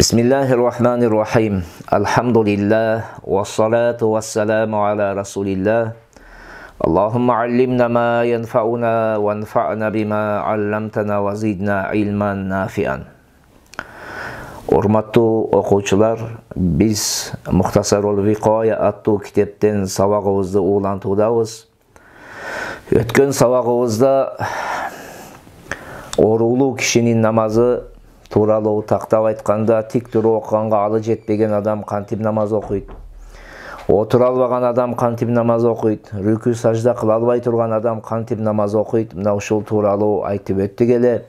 Bismillahirrahmanirrahim. Elhamdülillah ve salatu ve selamu ala Resulillah. Allahümme allimna ma yenfa'una ve enfa'na bima allamtana ve zidna ilman nafi'an. Hormatly okuvchilar, biz Muhtasarul Viqoya attуу kitepten sabagыбызды ulantуудабыз. Өткөн sabagыбызda оорулуу кишинин намазы тууралуу тактап айтканда, тик туруп окуганга алы жетпеген адам кантип намаз окуйт? Отура албаган адам кантип намаз окуйт? Рүкү сажда кыла албай турган адам кантип намаз окуйт? Мына ушул тууралуу айтып өттүк эле.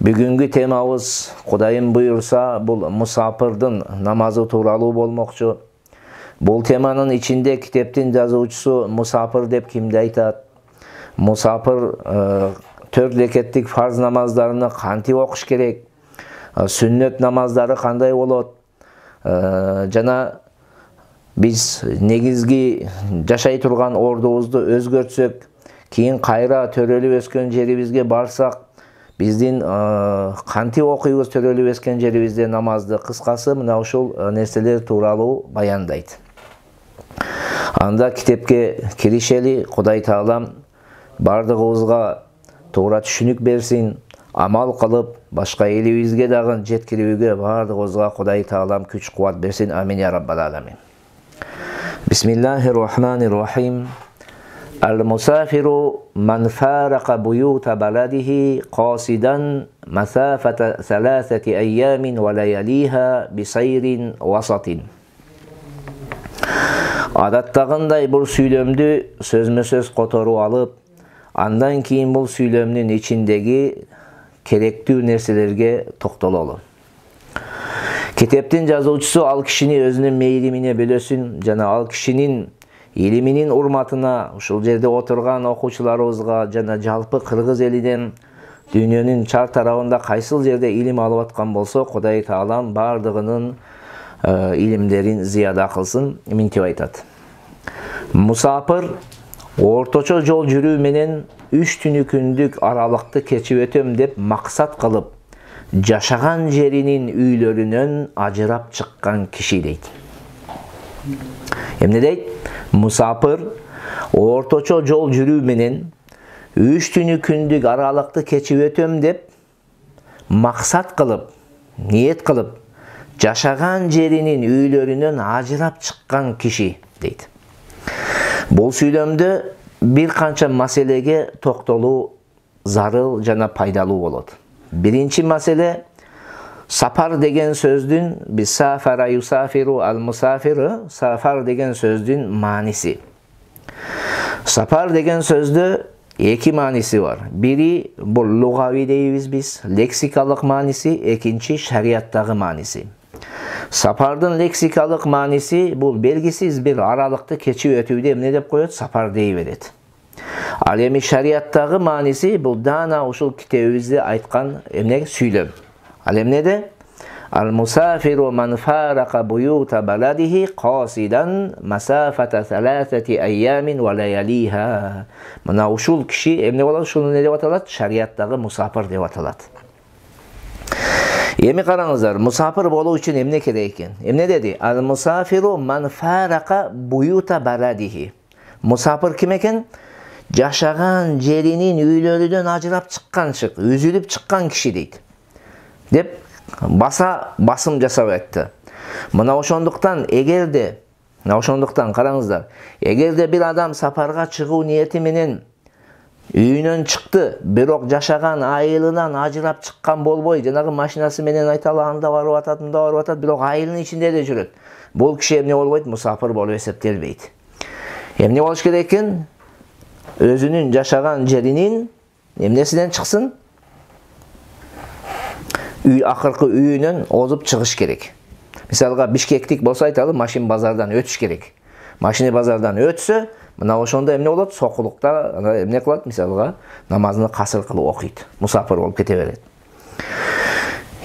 Бүгүнкү темабыз, Кудайым буйрса, бул мусапырдын намазы тууралуу болмокчу. Бул теманын ичинде китептин жазуучусу мусапыр деп кимди айтат? Мусапыр 4 рекеттик фарз намаздарыны кантип окуш керек? Сүннөт намаздары кандай болот? Жана биз негизги жашай турган ордубузду өзгөртсөк, кийин кайра төрөлүп өскөн жерибизге барсак, биздин кантип окуйбуз төрөлүп өскөн жерибизде намазды? Кыскасы мына ушул нерселер тууралуу баяндайт. Анда китепке киришели. Кудай Таалам бардыгыбызга туура түшүнүк берсин, амал кылып, башка элибизге дагы жеткирүүгө бардыгыбызга Кудай Таалам күч кубат берсин. Амин я раббал аламин. Бисмиллахир-рахманир-рахим. Al-musafirу man faraqa buyuta baladihi qasidan masafata 3 ayyamin wa layaliha bisayrin wasatin. Адаттагындай бул сүйлөмдү сөзмө-сөз которуп алып, андан кийин бул сүйлөмдүн ичиндеги керектүү нерселерге токтололу. Китептин жазуучусу ал кишини өзүнүн мейримине бөлөсүн жана ал кишинин илиминин урматына ушул жерде отурган окуучуларыбызга жана жалпы кыргыз элинен дүйнөнүн чар тарабында кайсыл жерде илим алып аткан болсо, Кудай Таалам бардыгынын илимдерин зияда кылсын, минтип айтат. Мусапыр орточо жол жүрүү менен 3 күндүк аралыкты кечип өтөм деп максат кылып, жашаган жеринин үйлөрүнөн ажырап чыккан киши дейт. Эмне дейт? Мусапыр орточо жол жүрүү менен 3 күндүк аралыкты кечип өтөм деп максат кылып, ниет кылып, жашаган жеринин үйлөрүнөн ажырап чыккан киши дейт. Бул сүйлөмдө бир канча маселеге токтолуу зарыл жана пайдалуу болот. Биринчи маселе, сапар деген сөздүн, биз сафара юсафиру ал-мусафиру, сафар деген сөздүн мааниси. Сапар деген сөздө 2 мааниси бар. Бири бул лугави дейбиз биз, лексикалык мааниси, экинчи шарияттагы мааниси. Сапардын лексикалык мааниси бул белгисиз бир аралыкты кечип өтүүдө эмне деп коет? Сапар дей берет. Ал эми шарияттагы мааниси бул дана ушул китебибизде айткан эмне? Сүйлөм. Ал эмнеде? Al-musafirу man faraqa buyuta baladihi qasidan masafata 3 ayyamin wa layaliha. Мына ушул киши эмне болот? Ушуну эмне деп аталат? Шарияттагы мусафир деп аталат. Эми караңыздар, мусафир болуу үчүн эмне керек экен? Эмне деди? Al-musafirу man faraqa buyuta baladihi. Мусафир ким экен? Жашаган жеринин үйлөрүнөн ажырап чыкканчык, үзүлүп чыккан киши дейт. Деп басым жасап айтты. Мына ошондуктан караңыздар, эгерде бир адам сапарга чыгуу ниети менен үйүнөн чыкты, бирок жашаган айылынан ажырап чыккан болбой, жанагы машинасы менен айталы анда барып атат, бирок айылдын ичинде эле жүрөт. Бул киши эмне болбойт? Мусафир болуп эсептелбейт. Эмне болуш керек экен? Өзүнүн жашаган жеринин эмнесинен чыксын? Акыркы үйүнөн озуп чыгыш керек. Мисалга Бишкектик болсо айталы, машин базардан өтүш керек. Машина базардан өтсө, мына ошондо эмне болот? Сокулукта эмне кылат? Мисалга намазын касыр кылып окуйт. Мусафир болуп кете берет.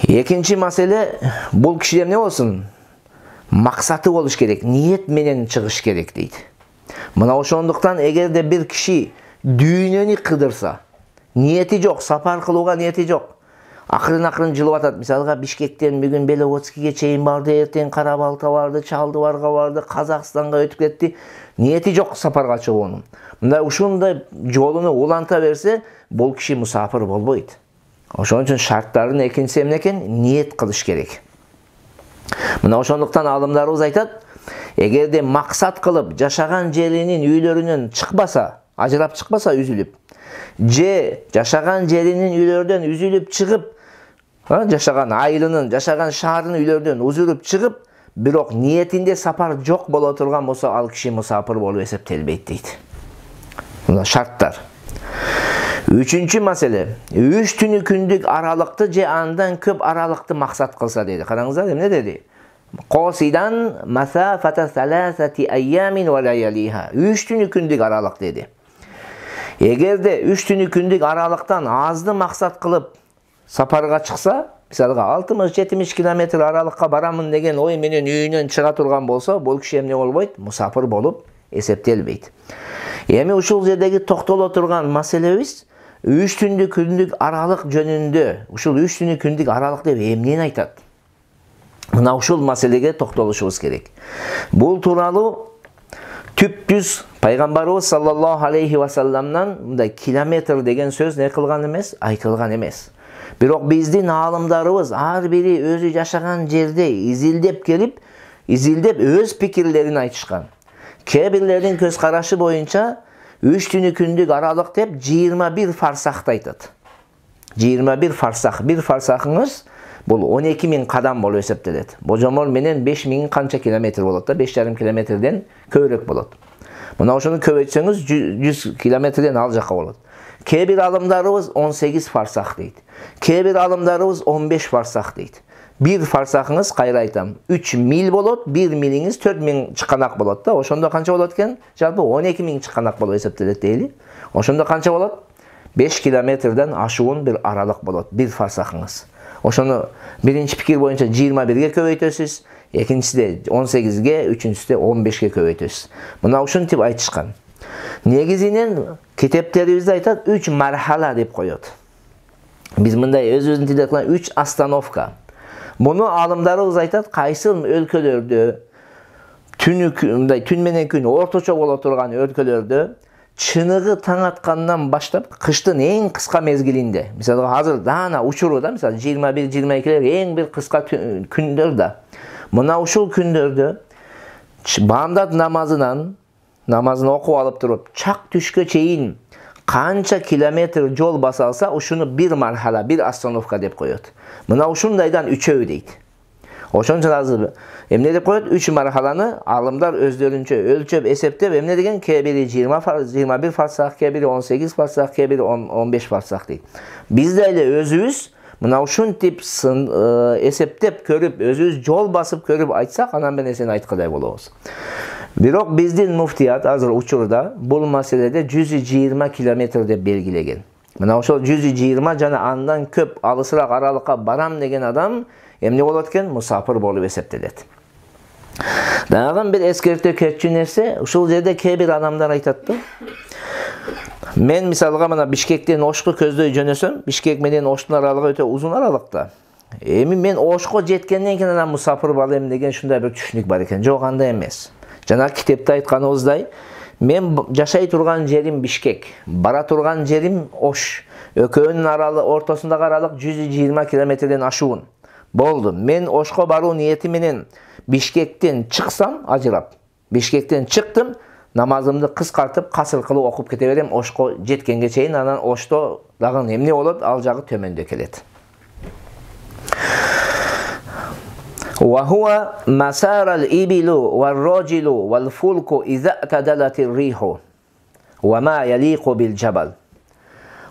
Экинчи маселе, бул киши эмне болсун? Максаты болуш керек, ниет менен чыгыш керек дейт. Мына ошондуктан эгерде бир киши дүйнөнү кыдырса, ниети жок, сапар кылууга ниети жок, акырын жылып атат. Мисалга Бишкектен бүгүн Беловодскийге чейин барды, эртең Карабалта барды, Чалдыбарга барды, Казакстанга өтүп кетти. Ниети жок сапарга чыгуунун. Мындай ушундай жолуну уланта берсе, бул киши мусафир болбойт. Ошон үчүн шарттардын экинчиси эмне экен? Ниет кылыш керек. Мына ошондуктан алымдарыбыз айтат, эгерде максат кылып жашаган жеринин үйлөрүнөн чыкпаса, ажырап чыкпаса үзүлүп, же жашаган жеринин үйлөрдөн үзүлүп чыгып, жашаган айылынын, жашаган шаарынын үйлөрдөн үзүлүп чыгып, бирок ниетинде сапар жок боло турган болсо, ал киши мусафир болуп эсептелбейт дейт. Мына шарттар. Үчүнчү маселе, 3 түнү күндүк аралыкты же андан көп аралыкты максат кылса дейди. Караңыздар, эмне деди? Qasidan masafata 3 ayyamin wa layaliha. 3 түнү күндүк аралык деди. Эгерде 3 түнү күндүк аралыктан азды максат кылып сапарга чыкса, мисалга 60-70 километр аралыкка барамын деген ой менен үйүнөн чыга турган болсо, бул киши эмне болбойт? Мусафир болуп эсептелбейт. Эми ушул жердеги токтоло турган маселебиз 3 түндү күндүк аралык жөнүндө. Ушул 3 түнү күндүк аралык деп эмнени айтат? Мына ушул маселеге токтолушубуз керек. Бул тууралуу түп-түз пайгамбарыбыз саллаллаху алейхи ва салламдан мындай километр деген сөз не кылган эмес, айтылган эмес. Бирок биздин аалымдарыбыз ар бири өзү жашаган жерде изилдеп келип, өз пикирлерин айтышкан. Кээ бирлердин көз карашы боюнча 3 түнү күндүк аралык деп 21 фарсахты айтат. 21 фарсах. Бир фарсахыңыз бул 12.000 кадам болуп эсептелет. Божомол менен 5.000 канча километр болот да, 5,5 километрден көбүрөөк болот. Мына ошону көбөйтсөңүз 100 километрден ал жака болот. Кээ бир алымдарыбыз 18 фарсах дейт. Кээ бир алымдарыбыз 15 фарсах дейт. Бир фарсахыңыз, кайра айтам, 3 миль болот, 1 милиңиз 4000 чыканак болот да. Ошондо канча болот экен? Жалпы 12.000 чыканак болуп эсептелет дейли. Ошондо канча болот? 5 километрден ашуун бир аралык болот, бир фарсахыңыз. Ошону биринчи пикир боюнча 21-ге көбөйтөсүз, экинчисиде 18-ге, үчүнчүсүдө 15-ге көбөйтөсүз. Мына ушинтип айтышкан. Негизинен китептерибизде айтат 3 мархала деп коет. Биз мындай өзүбүздүн тилде айтканда 3 остановка. Буну алымдарыбыз айтат, кайсы өлкөлөрдө түн менен күн орточо боло турган өлкөлөрдө чыныгы таң аткандан баштап кыштын эң кыска мезгилинде, мисалы азыр даана учуру да, мисалы 21-22 эң бир кыска күндөр да. Мына ушул күндөрдө бамдат намазын окуп алып туруп, чак түшкө чейин канча километр жол баса алса, ушуну бир мархала, бир остановка деп коет. Мына ушундайдан үчөө дейт. Ошон үчүн азыр эмне деп коет? 3 мархаланы алымдар өздөрүнчө өлчөп эсептеп, эмне деген? Кээ бири 21 фарсах, кээ бири 18 фарсах, кээ бири 15 фарсах дейт. Биз да эле өзүбүз мына ушинтип эсептеп көрүп, өзүбүз жол басып көрүп айтсак, анан менен сен айткандай болобуз. Бирок биздин муфтият азыр учурда бул маселеде 120 километр деп белгилеген. Мына ошол 120 жана андан көп алысыраак аралыкка барам деген адам эмне болот экен? Мусафир болуп эсептелет. Дагы бир эскертүү кетчү нерсе, ушул жерде кээ бир адамдар айтат да. Мен мисалга мына Бишкектен Ошко көздөй жөнөсөм, Бишкек менен Оштун аралыгы өтө узун аралыкта. Эми мен Ошко жеткенден кийин анан мусафир болом деген ушундай бир түшүнүк бар экен. Жок, андай эмес. Жана китепте айтканыбыздай, мен жашай турган жерим Бишкек, бара турган жерим Ош. Экөөнүн ортосундагы аралык 120 километрден ашуун. Болду. Мен Ошко баруу ниети менен Бишкектен чыксам, ажырап. Бишкектен чыктым, намазымды кыскартып, касыр кылып окуп кете берем, Ошко жеткенге чейин, анан Ошто дагы эмне болот? Ал жагы төмөндө келет. Wa huwa masar al-ibilu wal-rajulu wal-fulku idha i'tadalat ar-rihu wa ma yaliqu bil-jabal.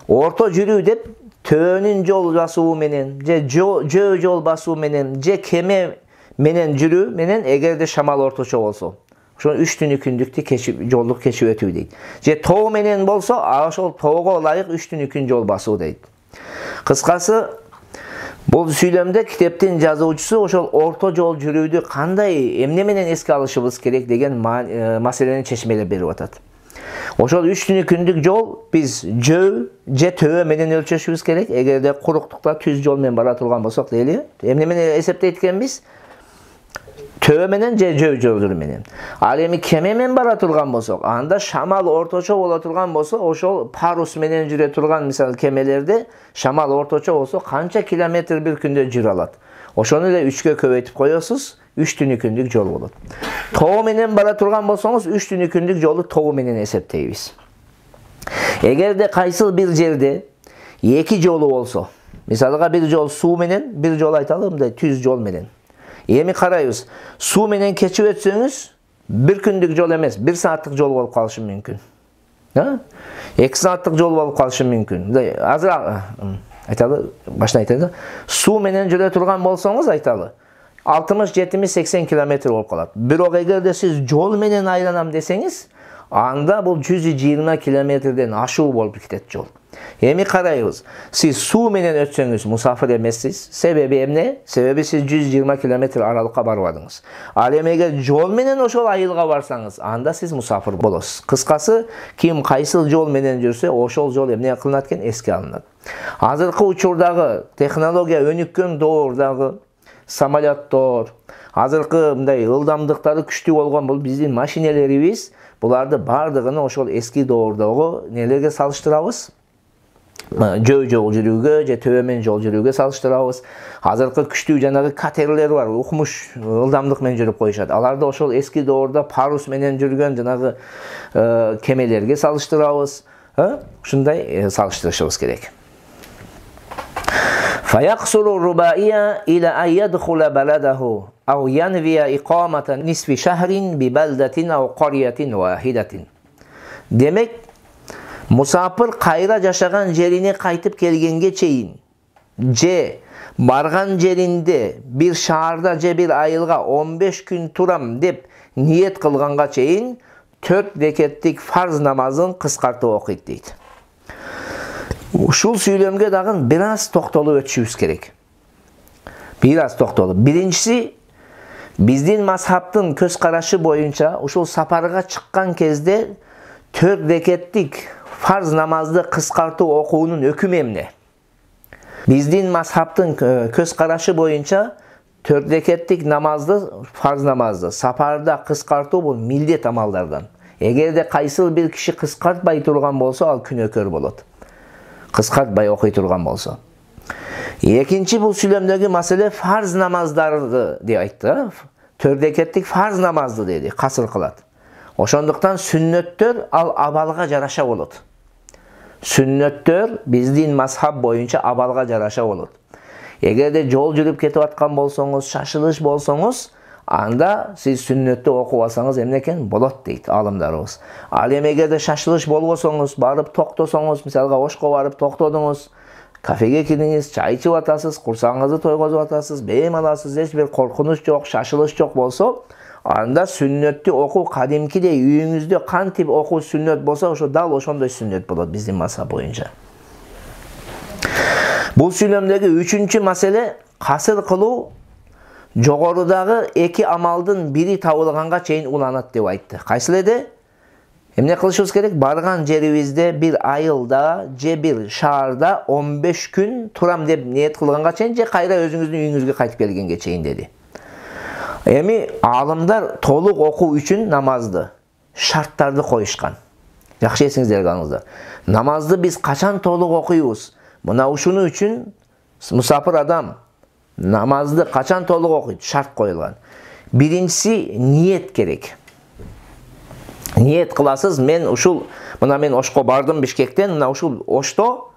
Orto жүрүү деп төөнүн жол басуу менен, же жөө жол басуу менен, же кеме менен жүрүү менен эгерде шамал орточо болсо, ошо 3 түнү күндүктү жолдук кечип өтүү дейт. Же тоо менен болсо, ошол тоого ылайык 3 түнү күн жол басуу дейт. Кыскасы, бул сүйлөмдө китептин жазуучусу ошол орто жол жүрүүдү кандай эмне менен эске алышыбыз керек деген маселени чечмелеп берип атат. Ошол 3 күндүк жол биз жөө же төбө менен өлчөшүбүз керек. Эгерде куруктукта түз жол менен бара турган болсок дейли. Эмне менен эсептейт экенбиз? Төбө менен же жөө жолдору менен. Ал эми кеме менен бара турган болсок, анда шамал орточо боло турган болсо, ошол парус менен жүрө турган мисалы кемелерде шамал орточо болсо канча километр бир күндө жүрө алат. Ошону эле 3кө көбөйтүп коесуз, 3 күндүк жол болот. Тоо менен бара турган болсоңуз, 3 күндүк жолду тоо менен эсептейбиз. Эгерде кайсыл бир жерде 2 жолу болсо, мисалга бир жол суу менен, бир жол айталы мындай түз жол менен. Эми карайбыз, суу менен кечип өтсөңүз, 1 күндүк жол эмес, 1 сааттык жол болуп калышы мүмкүн. 2 сааттык жол болуп калышы мүмкүн. Мындай азыр айталы, башына айталы. Суу менен жүрө турган болсоңуз айталы, 60-70-80 километр болуп калат. Бирок эгерде сиз жол менен айланам десеңиз, анда бул 120 километрден ашуу болуп кетет жол. Эми карайбыз. Сиз суу менен өтсөңүз мусафир эмессиз. Себеби эмне? Себеби сиз 120 километр аралыкка барбадыңыз. Ал эми эгер жол менен ошол айылга барсаңыз, анда сиз мусафир болосуз. Кыскасы, ким кайсыл жол менен жүрсө, ошол жол эмне кылынат экен? Эске алынат. Азыркы учурдагы технология өнүккөн доордагы самолеттор, азыркы мындай ылдамдыктары күчтүү болгон бул биздин машинелерибиз, буларды бардыгын ошол эски доордогу нелерге салыштырабыз? Жөө жол жүрүүгө же төбө менен жол жүрүүгө салыштырабыз. Азыркы күчтүү жанагы катерлер бар, укмуш ылдамдык менен жүрүп коюшат. Аларды ошол эски доорда парус менен жүргөн жанагы кемелерге салыштырабыз. Ушундай салыштырышыбыз керек. فيقصر الرباعية إلى أن يدخل بلده أو ينوي إقامة نصف شهر ببلدة أو قرية واحدة. Demek musafir kayra жашаган жерине кайтып келгенге чейин же барган жеринде bir шаарда же bir айылга 15 күн турам деп ниет кылганга чейин 4 рекеттик фарз намазын кыскартып окуйт дейт. Ушул сүйлөмгө дагы бир аз токтолуп өтүшүбүз керек. Бир аз токтолуп. Биринчиси, биздин мазхабтын көз карашы боюнча ушул сапарга чыккан кезде 4 рекеттик фарз намазды кыскартуу окуунун өкүмү эмне? Биздин мазхабтын көз карашы боюнча 4 рекеттик намазды, фарз намазды сапарда кыскартуу бул милдет амалдардан. Эгерде кайсыл бир киши кыскартпай турган болсо, ал күнөөкөр болот. Кыскартпай окуй турган болсо. Экинчи бул сүйлөмдөгү маселе фарз намаздарды деп айтты. 4 рекеттик фарз намазды деди, касыр кылат. Ошондуктан сүннөттөр ал абалга жараша болот. Сүннөттөр биздин мазхаб боюнча абалга жараша болот. Эгерде жол жүрүп кетип аткан болсоңуз, шашылыш болсоңуз, анда сиз сүннөттү окуп алсаңыз эмне экен? Болот дейт алымдарыбыз. Ал эми эгерде шашылыш болбосоңуз, барып токтосоңуз, мисалга Ошко барып токтодуңуз, кафеге кирдиңиз, чай ичип атасыз, курсаңызды тойгозуп атасыз, бейим аласыз, эч бир коркунуч жок, шашылыш жок болсо, анда сүннөттү окуу кадимкидей үйүңүздө кантип окуу сүннөт болсо, ошо дал ошондой сүннөт болот биздин мазхаб боюнча. Бул сүйлөмдөгү үчүнчү маселе касыр кылуу жогорудагы 2 амалдын бири табылганга чейин уланат деп айтты. Кайсыл эди? Эмне кылышыбыз керек? Барган жерибизде bir айылда же bir шаарда 15 күн турам деп ниет кылганга чейин же кайра өзүңүздүн үйүңүзгө кайтып келгенге чейин деди. Эми алымдар толук окуу үчүн намазды шарттарды коюшкан. Жакшы эсиңиздерге алыңыздар. Намазды биз качан толук окуйбуз? Мына ушуну үчүн мусафир адам намазды качан толук окуйт? Шарт коюлган. Биринчиси ниет керек. Ниет кыласыз, мен мен Ошко бардым Бишкектен, мына ушул Ошто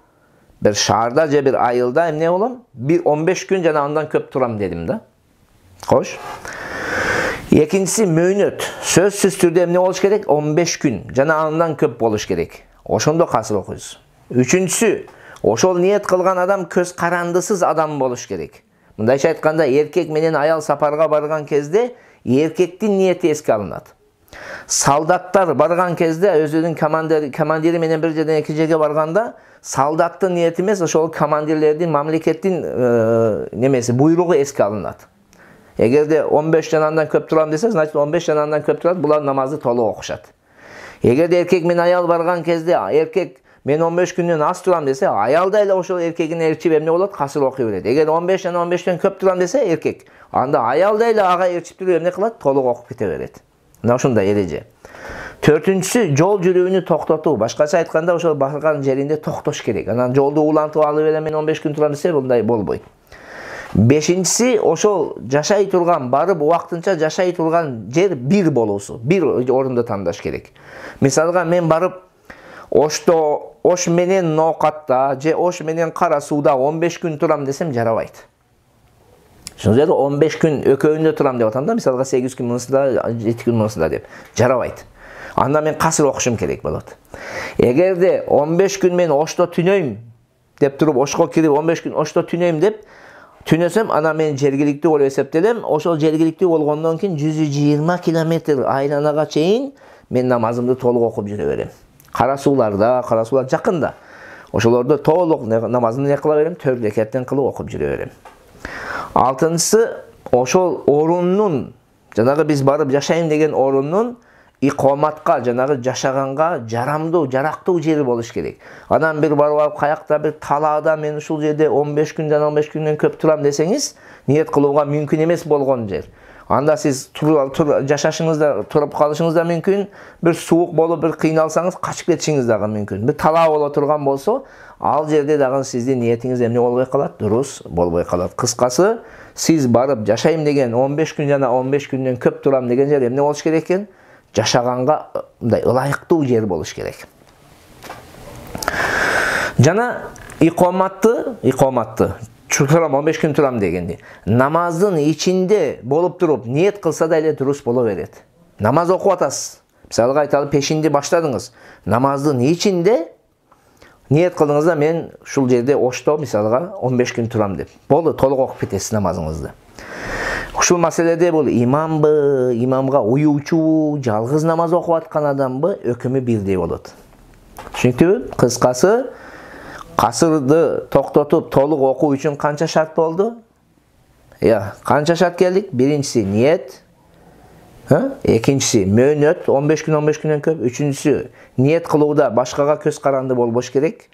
bir шаарда же bir айылда эмне болом? 15 күн жана андан көп турам дедим да. Кош. Экинчиси мөөнөт. Сөзсүз түрдө эмне болуш керек? 15 күн жана андан көп болуш керек. Ошондо касыр окуйсуз. Үчүнчүсү, ошол ниет кылган адам көз карандысыз адам болуш керек. Мындайча айтканда, эркек менен аял сапарга барган кезде эркектин ниети эске алынат. Солдаттар барган кезде өзүнүн командири менен bir жерден эки жерге барганда, солдаттын ниети эмес, ошол командирлердин, мамлекеттин немеси, буйругу эске алынат. Эгерде 15 жанандан көп турам десе, значит 15 жанандан көп турат, булар намазды толук окушат. Эгерде эркек менен аял барган кезде эркек мен 15 күндөн аз турам десе, аял да эле ошол эркегин ээрчип эмне болот? Касыр окуй берет. Эгер 15 жана 15тен көп турам десе эркек, анда аял да эле ага ээрчип туруп эмне кылат? Толук окуп кете берет. Мына ушундай эреже. Төртүнчүсү жол жүрүүнү токтотуу. Башкача айтканда ошол барган жеринде токтош керек. Анан жолду улантып алып эле мен 15 күн турам десе, мындай болбойт. Бешинчиси ошол жашай турган, барып убактынча жашай турган жер бир болуусу. Бир орунду тандаш керек. Мисалга мен барып Ош менен Ноокатта же Ош менен Кара сууда 15 күн турам десем жарабайт. Ошол жерде 15 күн экөөндө турам деп атам да, мисалга 8 күн мынсында, 7 күн мынсында деп. Жарабайт. Анда мен касыр окушум керек болот. Эгерде 15 күн мен Ошто түнөйм деп туруп, Ошко кирип 15 күн Ошто түнөйм деп түнөсөм, ана мен жергиликтүү болуп эсептелем. Ошол жергиликтүү болгондон кийин 120 километр айланага чейин мен намазымды толук окуп жүрө берем. Кара суулар жакында. Ошолордо толук намазымды не кыла берем? 4 рекаттен кылып окуп жүрө берем. Алтынчысы, ошол оруннун, жанагы биз барып жашайм деген оруннун икоматка, жанагы жашаганга жарамдуу, жарактуу жери болуш керек. Анан бир барып алып каякта бир талаада мен ушул жерде 15 күндөн көп турам десеңиз, ниет кылууга мүмкүн эмес болгон жер. Анда сиз жашашыңызда, туруп калышыңыз да мүмкүн, бир суук болуп, бир кыйналсаңыз качып кетишиңиз дагы мүмкүн. Бир талаа боло турган болсо, ал жерде дагы сиздин ниетиңиз эмне болбой калат? Дурус болбой калат. Кыскасы, сиз барып жашайм деген 15 күн жана 15 күндөн көп турам деген жер эмне болуш керек экен? Жашаганга мындай ылайыктуу жер болуш керек. Жана икоматты турам 15 күн турам дегенди. Намаздын ичинде болуп туруп ниет кылса да эле дурус боло берет. Намаз окуп атасыз. Мисалга айталы пешинди баштадыңыз. Намаздын ичинде ниет кылдыңыз да мен ушул жерде Ошто мисалга 15 күн турам деп. Болду, толук окуп кетесиз намазыңызды. Ушул маселеде бул имамбы, имамга уюучу, жалгыз намаз окуп аткан адамбы өкүмү бирдей болот. Түшүнүктүүбү? Кыскасы, касырды токтотуп толук окуу үчүн канча шарт болду? Канча шарт келдик? Биринчиси ниет, экинчиси мөөнөт, 15 күндөн көп, үчүнчүсү ниет кылууда башкага көз каранды болбош керек,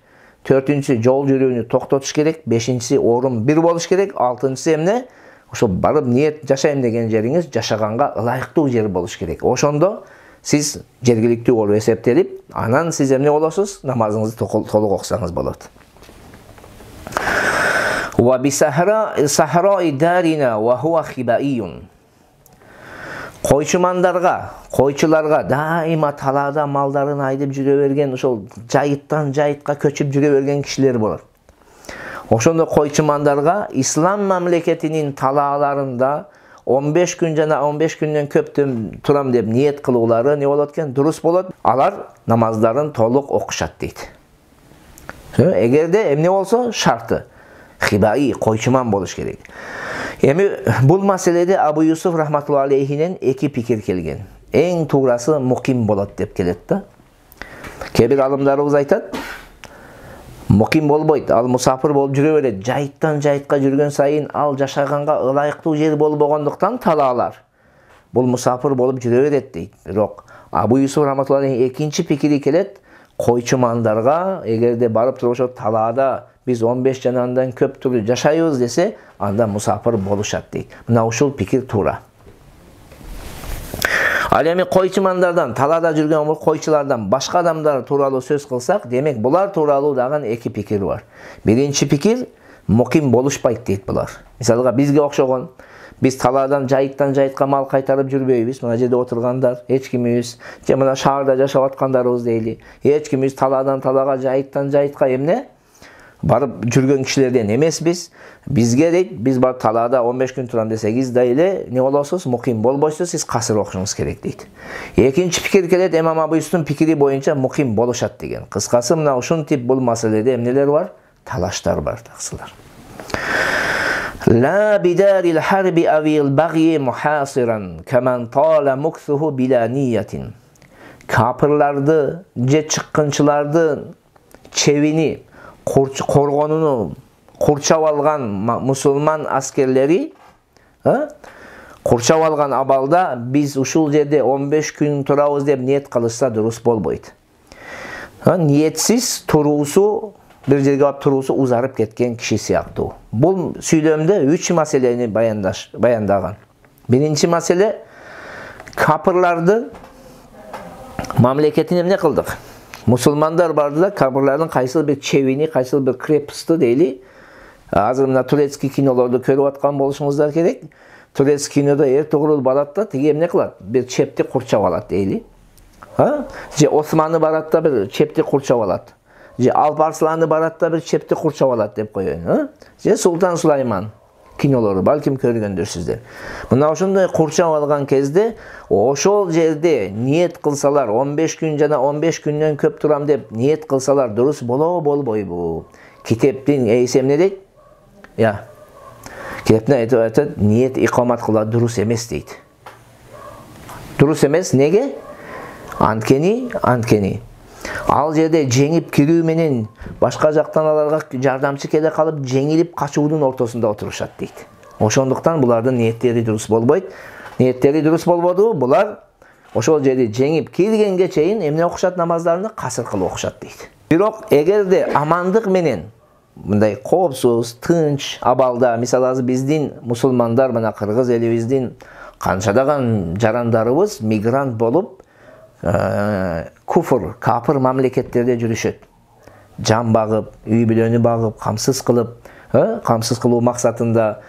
төртүнчүсү жол жүрүүнү токтотуш керек, бешинчиси орун бир болуш керек, алтынчысы эмне? Ошо барып ниет жашайм деген жериңиз жашаганга ылайыктуу жер болуш керек. Ошондо сиз жергиликтүү болуп эсептелип, анан сиз эмне болосуз? Намазыңызды толук окусаңыз болот. Ва бисахраи дарина ва хуа хибаиюн. Койчуларга дайыма талаада малдарын айдып жүрө берген, ошол жайыттан жайытка көчүп жүрө берген кишилер болот. Ошондо койчумандарга ислам мамлекетинин талааларында 15 күн жана 15 күндөн көп турам деп ниет кылуулары не болот экен? Дурус болот. Алар намаздарын толук окушат дейт. Эгерде эмне болсо шарты хибаи, койчуман болуш керек. Эми бул маселеде Абу Юсуф рахматулла алейхинен эки пикир келген. Эң туурасы муким болот деп келет да. Кээ бир алымдарыбыз айтат, муким болбойт, ал мусафир болуп жүрө берет. Жайыттан жайытка жүргөн сайын ал жашаганга ылайыктуу жер болбогондуктан талаалар бул мусафир болуп жүрө берет дейт. Бирок Абу Юсуф рахматулла алейхин экинчи пикири келет, койчумандарга эгерде барып туруп ошо талаада биз 15 жана андан көп туруп жашайбыз десе, анда мусафир болушат дейт. Мына ушул пикир туура. Ал эми койчумандардан, талаада жүргөн койчулардан башка адамдар тууралуу сөз кылсак, демек булар тууралуу дагы эки пикир бар. Биринчи пикир муким болушпайт дейт булар. Мисалга бизге окшогон, биз талаадан жайыттан жайытка мал кайтарып жүрбөйбүз. Мына жерде отургандар эч кимибиз, же мына шаарда жашап аткандарыбыз дейли. Эч кимибиз талаадан талаага, жайыттан жайытка эмне барып жүргөн кишилерден эмеспиз. Бизге дейт, биз барып талаада 15 күн турам десеңиз да эле не болосуз? Муким болбойсуз, сиз касыр окушуңуз керек дейт. Экинчи пикир келет, Имам Абу Юсуфтун пикири боюнча муким болушат деген. Кыскасы мына ушинтип бул маселеде эмнелер бар? Талаштар бар, таксылар. لا بدار الحرب أو البغي محاصرا كمن طال مكثه بلا نية. Kapırlardı, je çıkkınçılardı çevini, korgonunu kurçap algan musulman askerleri курчап алган абалда биз ушул жерде 15 күн турабыз деп ниет кылышса дурус болбойт. Ниетсиз туруусу, bir жерге барып туруусу узарып кеткен киши сыяктуу. Бул сүйлөмдө 3 маселени баяндаган. Биринчи маселе, капырларды мамлекетине эмне кылдык? Мусулмандар барды да капырлардын кайсыл бир чебини, кайсыл бир крепосты дейли. Азыр мына турецкий кинолорду көрүп аткан болушуңуздар керек. Турецкий кинодо Эртугрул барат да тиги эмне кылат? Бир чепти курчап алат дейли. Же Османы барат да бир чепти курчап алат. Же Алпарсланды барат да бир чепти курчап алат деп коеюн. Же Султан Сулайман кинолору балким көргөндөrsүздөр. Мына ошондой курчап алган кезде ошол жерде ниет кылсалар, 15 күн жана 15 күндөн көп турам деп ниет кылсалар дурус болбойбу? Китептин эйси эмне дейт? Китептин айтат, ниет икамат кылат дурус эмес дейт. Дурус эмес, неге? Анткени. Ал жерде жеңип кирүү менен башка жактан аларга жардамчы келе калып жеңилип качуунун ортосунда отурушат дейт. Ошондуктан булардын ниеттери дурус болбойт. Ниеттери дурус болбоду, булар ошол жерде жеңип киргенге чейин эмне окушат намаздарны? Касыр кылып окушат дейт. Бирок эгерде амандык менен мындай коопсуз, тынч абалда, мисалы азыр биздин мусулмандар, мына кыргыз элибиздин канчадаган жарандарыбыз мигрант болуп куфр, капыр мамлекеттерде жүрүшөт. Жан багып, үй бүлөнү багып, камсыз кылуу максатында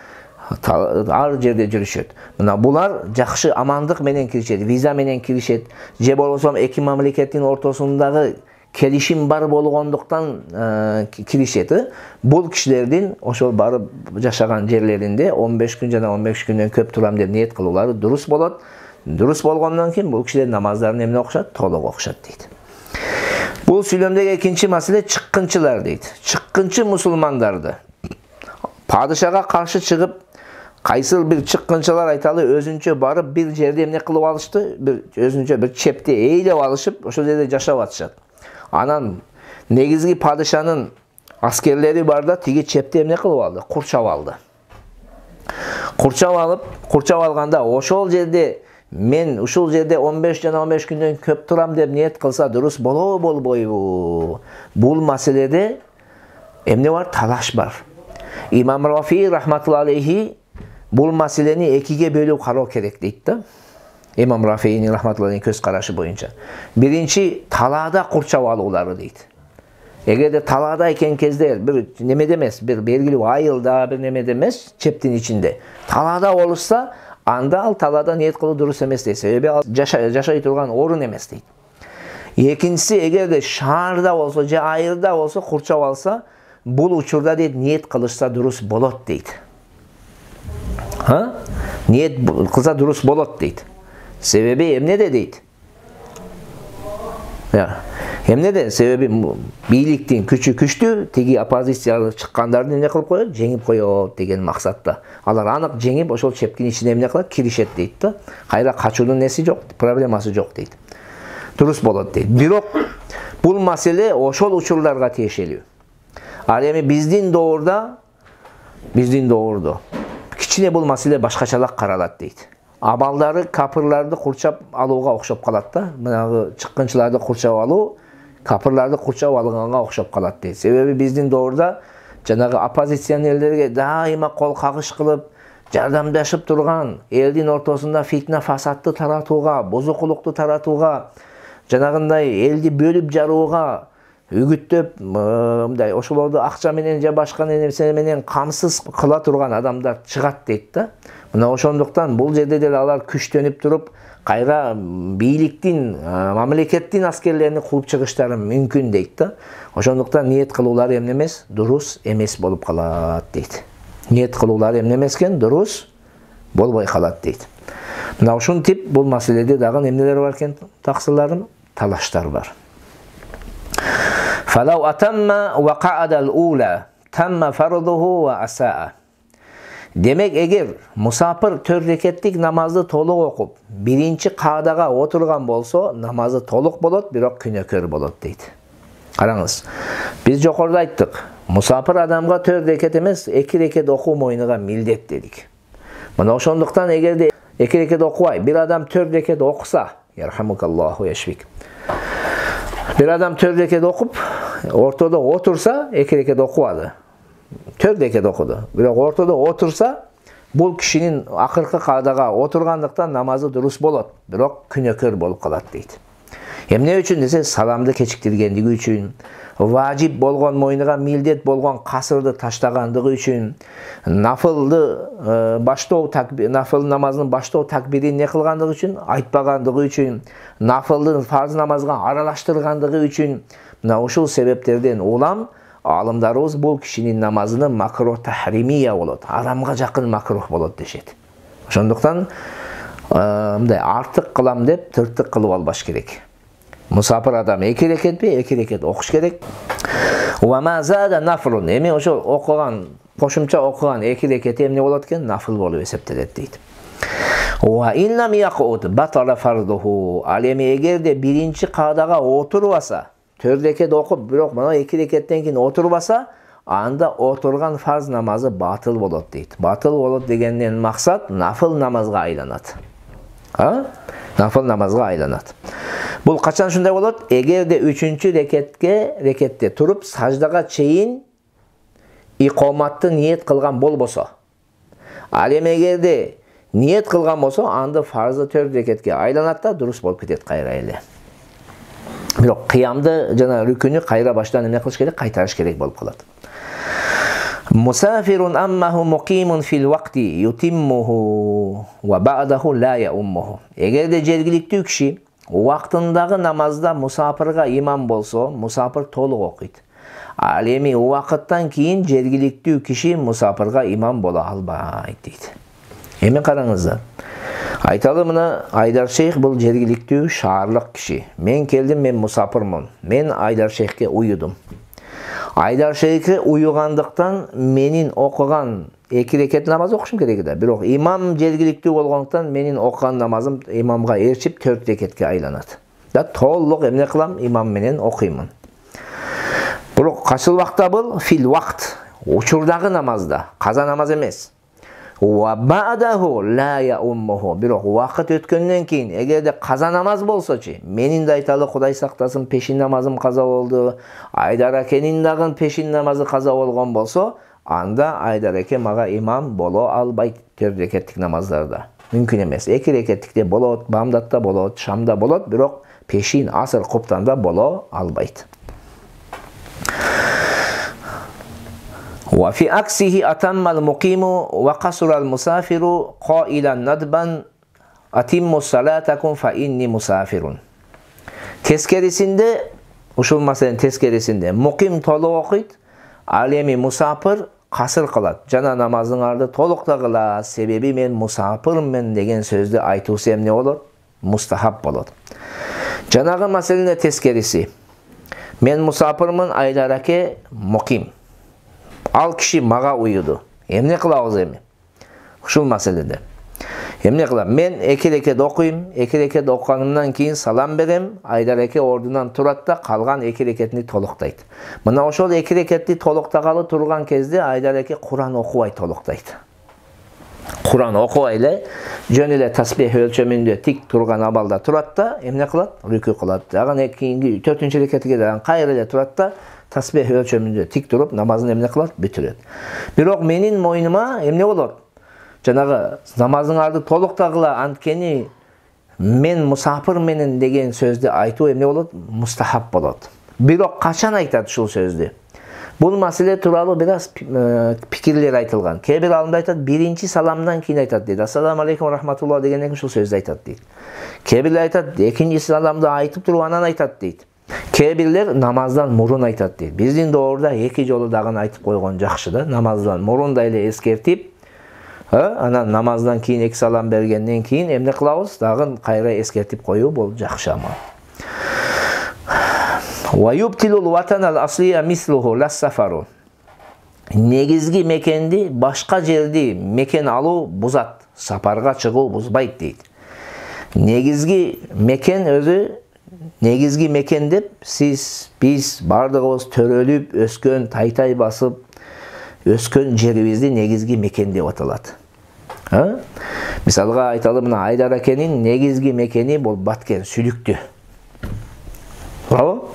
ар жерде жүрүшөт. Мына булар жакшы амандык менен киришет, виза менен киришет. Же болбосо эки мамлекеттин ортосундагы келишим бар болгондуктан киришет. Бул кишилердин ошол барып жашаган жерлеринде 15 күн жана 15 күндөн көп турам деп ниет кылуулары дурус болот. Дурус болгондон кийин бул кишилер намаздарын эмне окушат? Толук окушат дейт. Бул сүйлөмдөгү экинчи маселе чыккынчылар дейт. Чыккынчы мусулмандарды падышага каршы чыгып, кайсыл бир чыккынчылар айталы өзүнчө барып бир жерде эмне кылып алышты? Өзүнчө бир чепти эйлеп алышып, ошол жерде жашап атышат. Анан негизги падышанын аскерлери бар да тиги чепти эмне кылып алды? Курчап алды. Курчап алганда ошол жерде мен ушул жерде 15 жана 15 күндөн көп турам деп ниет кылса дурус болбойбу? Бул маселеде эмне бар? Талаш бар. Имам Рафии рахматулла алейхи бул маселени экиге бөлүп кароо керек дейт да. Имам Рафиинин рахматулла алейхи көз карашы боюнча. Биринчи, талаада курчап алуулары дейт. Эгерде талаада экен кезде бир немеде эмес, бир белгилүү айылда, бир немеде эмес, чептин ичинде. Талаада болушса, анда ал талаада ниет кылуу дурус эмес дейт. Себеби ал жашай турган орун эмес дейт. Экинчиси, эгерде шаарда болсо же айылда болсо курчап алса, бул учурда дейт ниет кылышса дурус болот дейт. Ниет кылса дурус болот дейт. Себеби эмнеде дейт? Эмнеде? Себеби бийликтин күчү күчтүү, тиги оппозицияга чыккандарды эмне кылып коет? Жеңип коет деген максатта. Алар анык жеңип, ошол чептин ичине эмне кылат? Киришет дейт да. Кайра качуунун неси жок, проблемасы жок дейт. Дурус болот дейт. Бирок бул маселе ошол учурларга тиешелүү. Ал эми биздин доордо кичине бул маселе башкачалак каралат дейт. Абалдары капырларды курчап алууга окшоп калат да. Мынагы чыккынчыларды курчап алуу капырларды курчап алганга окшоп калат дейт. Себеби биздин доордо жанагы оппозиционерлерге дайыма кол кагыш кылып, жардамдашып турган, элдин ортосунда фитна фасадты таратууга, бузукулукту таратууга, жанагындай элди бөлүп жарууга үгүттөп, мындай ошолорду акча менен же башка нерсе менен камсыз кыла турган адамдар чыгат дейт да. Мына ошондуктан бул жерде деле алар күчтөнүп туруп, кайра бийликтин, мамлекеттин аскерлерини кууп чыгыштары мүмкүн дейт да. Ошондуктан ниет кылуулары эмне эмес? Дурус эмес болуп калат дейт. Ниет кылуулары эмне эмескен? Дурус болбой калат дейт. Мына ушинтип бул маселеде дагы эмнелер бар экен, таксырларым? Талаштар бар. فلو أتم وقعد الأولى تم فرضه وأساء. Demek eğer musafir 4 reketlik namazı toluk okup birinci qadaga oturgan bolsa namazı toluk bolot, biroq künökör bolot deydi. Qarаңыз. Biz jokorda ayttık. Musafir adamga 4 reket emes, 2 reket oku moynuga mildet dedik. Mana oşonduktan eğer de 2 rekat okubay. Bir adam 4 rekat okusa, yerhamukallahu yeşfik. Bir adam 4 rekat okup ortada otursa 2 rekat okumadı. 4 rekat okudu. Biroq ortada otursa bu kişinin akırkı qadaga oturgandıktan namazı durus bolot. Biroq künökör bolup kalat deydi. Emne üçün dese salamды kechiktirgendigi üçün, vacip bolgon moynuga mildet bolgon kasırdı taştagandыгы üçün, nafıl namazın baştoo takbirini ne kılgandыгы üçün, aytpagandыгы üçün, nafılды farz namazga aralaştırgandыгы üçün, ушул себептерден улам алымдарыбыз бул кишинин намазыны макрух тахримия болот, арамга жакын макрух болот дешет. Ошондуктан мындай артык кылам деп тыртык кылып албаш керек. Musafir adam 2 rekat 2 rekat okuş gerek. Wa ma zada naflun. Эми ошо окуган, кошумча окуган 2 rekat эмне болот экен? Нафыл болуп эсептелет дейт. Wa in lam yaqud batala farduhu. Ал эми эгерде биринчи кадага отурбаса, 4 rekat окуп, бирок мына 2 rekatдан кийин отурбаса, анда отурган фарз намазы батыл болот дейт. Батыл болот дегенден максат нафыл намазга айланат. Nafıl namazga aylanat. Bul kaçan şunday bolot? Egerde 3-cü rekatте turup sajdaga çeyin iqomatты niyet kılgan bolboso. Al emi egerde niyet kılgan bolso, anda farzı 4 rekatke aylanat da durus bolup ketet kayra ele. Biroq qiyamды jana rükünü kayra baştan emne kılış gerek? Kaytarış gerek bolup kalat. Musafirun ammahu muqimun fil vaqti yutimmuhu ve ba'dahu la ya'ummuhu. Egerde jergilikti kişi vaqtındagı namazda musafirga imam bolso, musafir toluq okuyt. Al эми убакыттан кийин жергиликтүү киши мусафирга имам бола албайт дейт. Эми караңыздар. Айталы мына Айдар шейх бул жергиликтүү шаарлык киши. Мен келдим, мен мусафирмын. Мен Айдар шейхке уюдум. Айдар шейхке уюгандыктан менин окуган 2 rekat namaz окушум керек да. Бирок имам жергиликтүү болгондуктан менин окуган намазым имамга ээрчип 4 rekatке айланат. Да толук эмне кылам? Имам менен окуймун. Бирок качыл вакта бул фил вакт, учурдагы намазда, каза намаз эмес. Wa ba'dahu la ya'ummuhu. Бирок вакыт өткөндөн кийин, эгерде каза намаз болсочу, менин да айталы Кудай сактасын пешин намазым каза болду, Айдар акенин дагы пешин намазы каза болгон болсо, анда Айдар аке мага имам боло албайт 4 rekatlik намаздарда. Мүмкүн эмес. 2 rekatlikте болот, бамдатта болот, шамда болот, бирок пешин асыр куптанда боло албайт. وفي عكسه أتم المقيم وقصر المسافر قائلا ندبا أتم صلاتكم فإني مسافر. Teskerisinde, uşul meselenin teskerisinde mukim toluq okuyt, al эми musafir kasır kılat. Jana namazыңарды толукта кыла, себеби мен musafirmen деген сөздү айтуусу эмне болот? Mustahab болот. Жанагы маселене тескерisi. Мен musafirмын, Айдар аке mukim. Al kişi maga uyudu. Emne kılabız emi? Uşul meselede. Emne kılab? Men 2 rekat okuyum. 2 rekat okuganımdan keyin salam berem. Aydar eke ordunan turatda kalgan 2 rekatini toluktayt. Mına oşol 2 rekatni toluktagalı turgan kezde Aydar eke Kur'an okubay toluktayt. Kur'an okubay jön ele tasbih ölçömünde tik turgan abalda turatda emne kılat? Rükü kılat. Dagın keyingi 4-cü rekatiga dagın kayır ele turatda tasbih ölçömünde tik durup namazın emne kılat? Bütüret. Bирок менин moynuma emne bolot? Жанагы намазыңарды толукта кыла, анткени мен musafir менен деген сөздү айтуу эмне болот? Mustahab болот. Бирок качан айтат ушул сөздү? Бул маселе тууралуу бир аз пикирлер айтылган. Кээ бир алымдар айтат, биринчи саламдан кийин айтат дейт. Ассаламу алейкум рахматуллах дегенден кийин ушул сөздү айтат дейт. Кээ бирлер айтат, экинчи саламды айтып туруп анан айтат дейт. Кээ бирлер намаздан мурун айтат дейт. Биздин доорда 2 жолу дагы айтып койгон жакшы да. Намаздан мурун да эле эскертип, анан намаздан кийин 2 салам бергенден кийин эмне кылабыз? Дагы кайра эскертип коюу бул жакшы амал. Wa yubtilul vatanal asliya misluhu las-safaru. Негизги мекенди, башка жерди мекен алуу бузат, сапарга чыгуу бузбайт дейт. Негизги мекен өзү, негизги мекен деп биз бардыгыбыз төрөлүп, өскөн, тай басып, өскөн жерибизди негизги мекен деп аталат. Мисалга айталы, мына Айдар акенин негизги мекени бул Баткен Сүлүктү. Туурабы?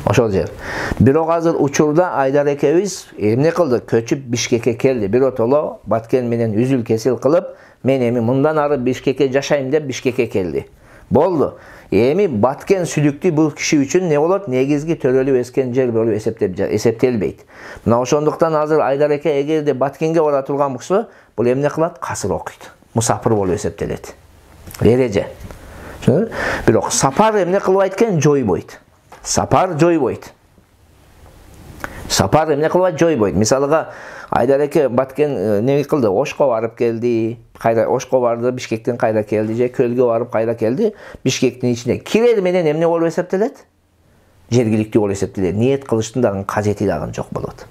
Ошол жер. Бирок азыр учурда Айдар экебиз эмне кылды? Көчүп Бишкекке келди. Биротоло Баткен менен үзүл кесил кылып, мен эми мындан ары Бишкекке жашайм деп Бишкекке келди. Болду. Эми Баткен Сүлүктү бул киши үчүн не болот? Негизги төрөлүп өскөн жер болуп эсептелбейт. Мына ошондуктан азыр Айдар эке эгерде Баткенге бара турган болсо, бул эмне кылат? Касыр окуйт. Мусафир болуп эсептелет. Эреже. Бирок сапар эмне кылбайт экен? Жойбойт. Сапар жойбойт. Сапар эмне кылбайт? Жойбойт. Мисалга Айдар эке Баткен неме кылды? Ошко барып келди. Кайра Ошко барды, Бишкектен кайра келди, же Көлгө барып кайра келди. Бишкектин ичинде кирер менен эмне болуп эсептелет? Жергиликтүү болуп эсептелет. Ниет кылыштын дагы кажети дагы жок болот.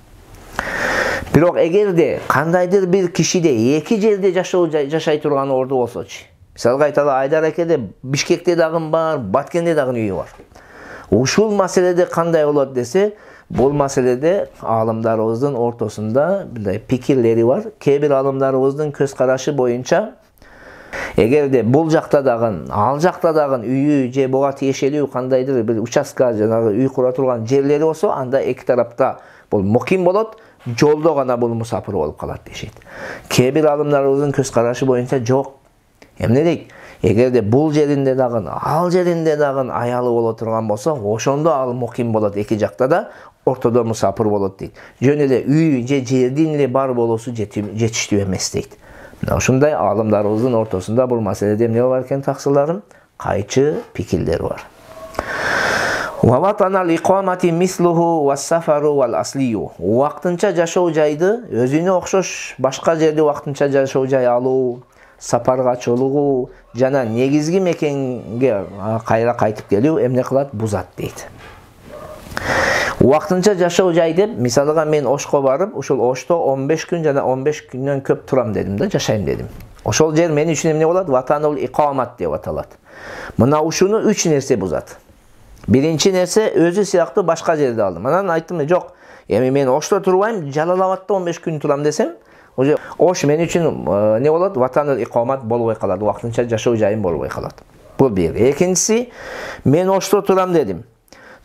Бирок эгерде кандайдыр бир кишиде эки жерде жашай турган орду болсочу. Мисалга айталы, Айдар экеде Бишкекте дагы бар, Баткенде дагы үйү бар. Ушул маселеде кандай болот десе, бул маселеде алымдарыбыздын ортосунда мындай пикирлери бар. Кээ бир алымдарыбыздын көз карашы боюнча, эгерде бул жакта дагы, ал жакта дагы үйү же буга тиешелүү кандайдыр бир участка, жанагы үй кура турган жерлери болсо, анда эки тарапта бул муким болот, жолдо гана бул мусафир болуп калат дешет. Кээ бир алымдарыбыздын көз карашы боюнча жок. Эмне дейт? Эгерде бул жеринде дагы, ал жеринде дагы аялы боло турган болсо, ошондо ал муким болот эки жакта да, ортодо мусафир болот дейт. Жөн эле үй же жердин эле бар болуусу жетиштүү эмес дейт. Мына ушундай алымдарыбыздын ортосунда бул маселеде эмне бар экен таксыларым? Кайчы пикирлер бар. Ваватанал икомати мислуху вассафару вал аслию. Вактынча жашоо жайды өзүнө окшош башка жерде вактынча жашоо жай алуу, сапарга чогуу жана негизги мекенге кайра кайтып келүү эмне кылат? Бузат дейт. Вактынча жашоо жай деп, мисалга мен Ошко барып, ушул Ошто 15 күн жана 15 күндөн көп турам дедим да, жашайм дедим. Ошол жер мен үчүн эмне болот? Ватанул икомат деп аталат. Мына ушуну 3 нерсе бузат. Биринчи нерсе, өзү сыяктуу башка жерде алдым. Анан айттым, жок, эми мен Ошто турбайм, Жалалабадта 15 күн турам десем, уже Ош мен үчүн не болот? Ватанул икомат болбой калат, вактынча жашоо жайым болбой калат. Бул бир. Экинчиси, мен Ошто турам дедим.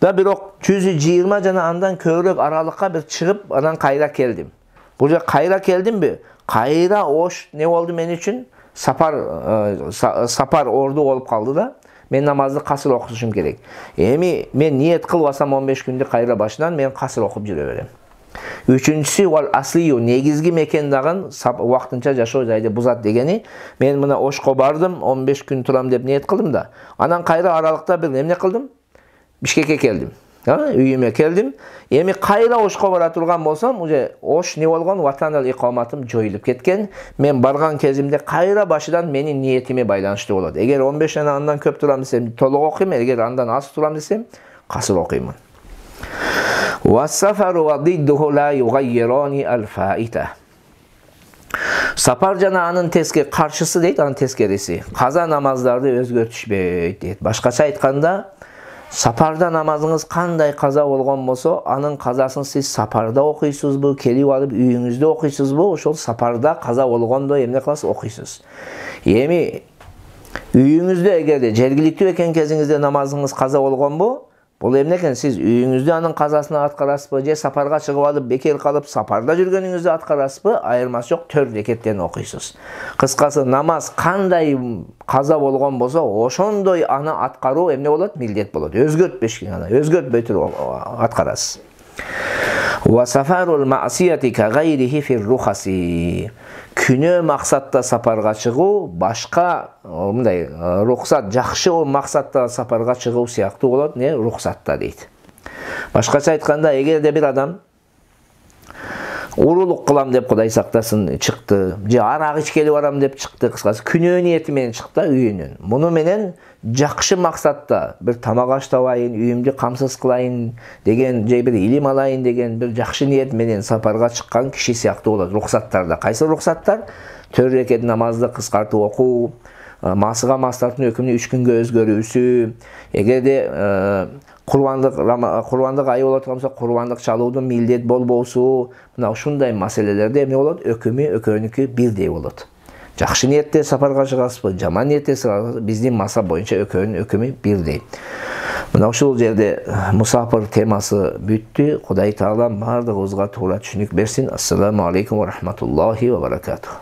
Да бирок 120 жана андан көбүрөөк аралыкка бир чыгып, анан кайра келдим. Бул же кайра келдимби? Кайра Ош не болду мен үчүн? Сапар орду болуп калды да. Мен намазды касыр окушум керек. Эми мен ниет кылбасам 15 күндү кайра башынан мен касыр окуп жүрө берем. Үчүнчүсү вал аслию, негизги мекен дагы вактынча жашоо жайды бузат дегени, мен мына Ошко бардым, 15 күн турам деп ниет кылдым да. Анан кайра аралыкта бир эмне кылдым? Бишкекке келдим. Үйүмө келдим. Эми кайра Ошко бара турган болсом, уже Ош не болгон? Ватанал икоматым жоюлуп кеткен. Мен барган кезимде кайра башыдан менин ниетиме байланыштуу болот. Эгер 15 жана андан көп турам десем, толук окуйм, эгер андан аз турам десем, касыр окуймун. Вассафару ва диддуху ла югаййирани алфаита. Сапар жана анын каршысы дейт, анын тескериси. Каза намаздарды өзгөртүшпөйт дейт. Башкача айтканда, сапарда намазыңыз кандай каза болгон болсо, анын казасын сиз сапарда окуйсузбу, келип алып үйүңүздө окуйсузбу, ошол сапарда каза болгондо эмне кыласыз? Окуйсуз. Эми үйүңүздө эгерде жергиликтүү экен кезиңизде намазыңыз каза болгонбу, бул эмне экен? Сиз үйүңүздө анын казасын аткарасызбы, же сапарга чыгып алып бекер калып сапарда жүргөнүңүздү аткарасызбы? Айырмасы жок, 4 рекеттен окуйсуз. Кыскасы, намаз кандай каза болгон болсо, ошондой аны аткаруу эмне болот? Милдет болот. Өзгөртпөшкүн аны, өзгөртпөй туруп аткарасыз. Ва сафарул маъсияти ка гайрихи фир рухаси. Күнөө максатта сапарга чыгуу башка мындай рухсат, жакшы максатта сапарга чыгуу сыяктуу болот, не рухсатта дейт. Башкача айтканда, эгерде бир адам урулук кылам деп Кудай сактасын чыкты, же арак ичкели барам деп чыкты, кыскасы күнөө ниети менен чыкты үйүнөн. Муну менен жакшы максатта бир тамак аш табайын, үйүмдү камсыз кылайын деген, же бир илим алайын деген бир жакшы ниет менен сапарга чыккан киши сыяктуу болот. Рухсаттарда кайсы рухсаттар? 4 рекет намазды кыскартып окуу, масыга мастардын өкүмүнү 3 күнгө өзгөрүүсү, эгерде курбандык айы болот болсо курбандык чалуудун милдет болбоосу, мына ушундай маселелерде эмне болот? Өкүмү экөөнүкү бирдей болот. Жакшы ниетте сапарга чыгасызбы, жаман ниетте чыгасызбы, биздин маса боюнча экөөнүн өкүмү бирдей. Мына ушул жерде мусафир темасы бүттү. Кудай Таала бардыгыбызга туура түшүнүк берсин. Ассаламу алейкум ва рахматуллахи ва баракатух.